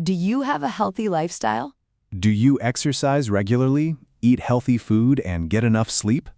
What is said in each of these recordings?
Do you have a healthy lifestyle? Do you exercise regularly, eat healthy food, and get enough sleep?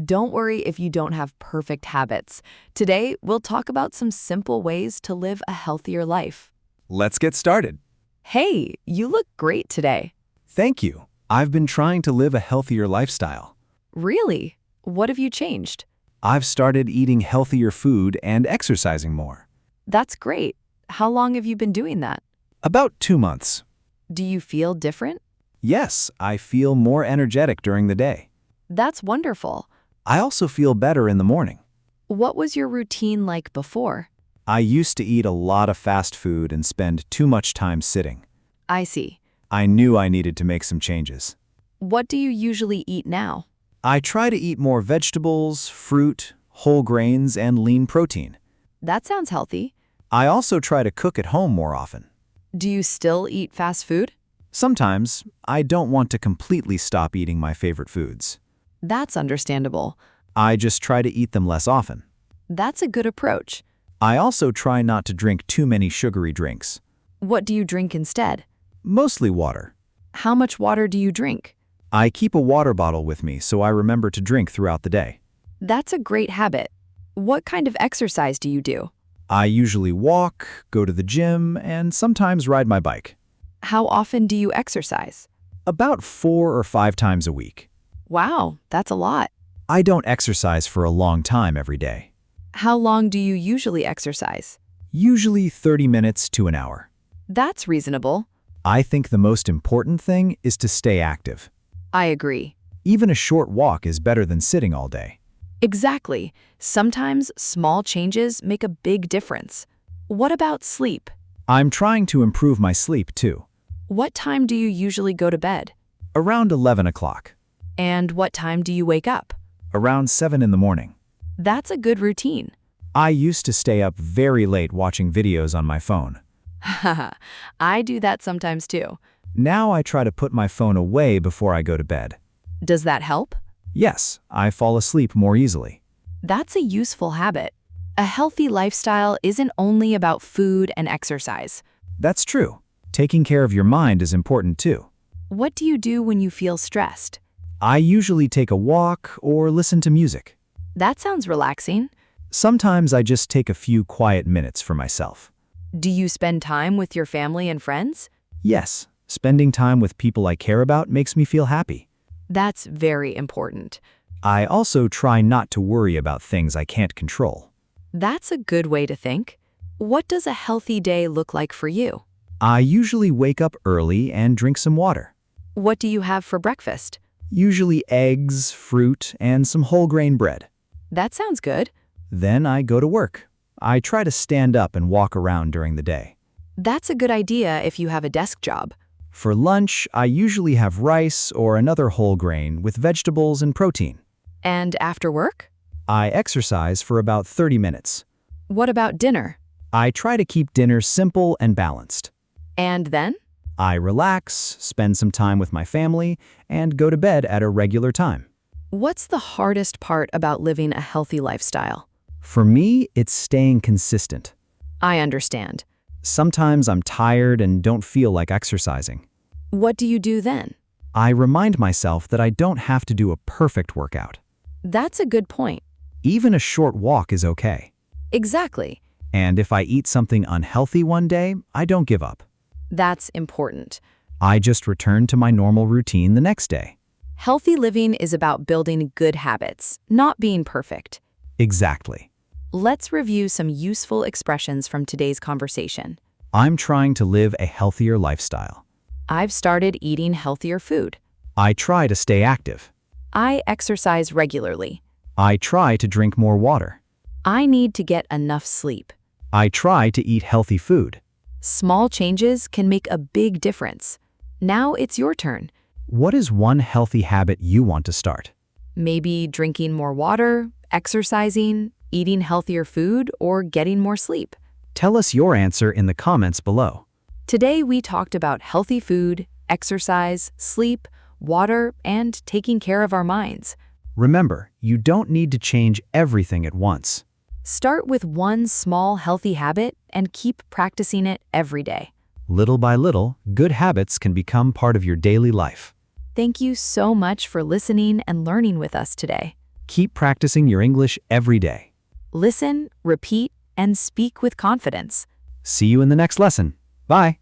Don't worry if you don't have perfect habits. Today, we'll talk about some simple ways to live a healthier life. Let's get started. Hey, you look great today. Thank you. I've been trying to live a healthier lifestyle. Really? What have you changed? I've started eating healthier food and exercising more. That's great. How long have you been doing that? About 2 months. Do you feel different? Yes, I feel more energetic during the day. That's wonderful. I also feel better in the morning. What was your routine like before? I used to eat a lot of fast food and spend too much time sitting. I see. I knew I needed to make some changes. What do you usually eat now? I try to eat more vegetables, fruit, whole grains, and lean protein. That sounds healthy. I also try to cook at home more often. Do you still eat fast food? Sometimes, I don't want to completely stop eating my favorite foods. That's understandable. I just try to eat them less often. That's a good approach. I also try not to drink too many sugary drinks. What do you drink instead? Mostly water. How much water do you drink? I keep a water bottle with me so I remember to drink throughout the day. That's a great habit. What kind of exercise do you do? I usually walk, go to the gym, and sometimes ride my bike. How often do you exercise? About 4 or 5 times a week. Wow, that's a lot. I don't exercise for a long time every day. How long do you usually exercise? Usually 30 minutes to an hour. That's reasonable. I think the most important thing is to stay active. I agree. Even a short walk is better than sitting all day. Exactly. Sometimes small changes make a big difference. What about sleep? I'm trying to improve my sleep too. What time do you usually go to bed? Around 11 o'clock. And what time do you wake up? Around 7 in the morning. That's a good routine. I used to stay up very late watching videos on my phone. Haha, I do that sometimes too. Now I try to put my phone away before I go to bed. Does that help? Yes, I fall asleep more easily. That's a useful habit. A healthy lifestyle isn't only about food and exercise. That's true. Taking care of your mind is important too. What do you do when you feel stressed? I usually take a walk or listen to music. That sounds relaxing. Sometimes I just take a few quiet minutes for myself. Do you spend time with your family and friends? Yes, spending time with people I care about makes me feel happy. That's very important. I also try not to worry about things I can't control. That's a good way to think. What does a healthy day look like for you? I usually wake up early and drink some water. What do you have for breakfast? Usually eggs, fruit, and some whole grain bread. That sounds good. Then I go to work. I try to stand up and walk around during the day. That's a good idea if you have a desk job. For lunch, I usually have rice or another whole grain with vegetables and protein. And after work? I exercise for about 30 minutes. What about dinner? I try to keep dinner simple and balanced. And then? I relax, spend some time with my family, and go to bed at a regular time. What's the hardest part about living a healthy lifestyle? For me, it's staying consistent. I understand. Sometimes I'm tired and don't feel like exercising. What do you do then? I remind myself that I don't have to do a perfect workout. That's a good point. Even a short walk is okay. Exactly. And if I eat something unhealthy one day, I don't give up. That's important. I just return to my normal routine the next day. Healthy living is about building good habits, not being perfect. Exactly. Let's review some useful expressions from today's conversation. I'm trying to live a healthier lifestyle. I've started eating healthier food. I try to stay active. I exercise regularly. I try to drink more water. I need to get enough sleep. I try to eat healthy food. Small changes can make a big difference. Now it's your turn. What is one healthy habit you want to start? Maybe drinking more water, exercising, eating healthier food, or getting more sleep. Tell us your answer in the comments below. Today we talked about healthy food, exercise, sleep, water, and taking care of our minds. Remember, you don't need to change everything at once. Start with one small healthy habit and keep practicing it every day. Little by little, good habits can become part of your daily life. Thank you so much for listening and learning with us today. Keep practicing your English every day. Listen, repeat, and speak with confidence. See you in the next lesson. Bye.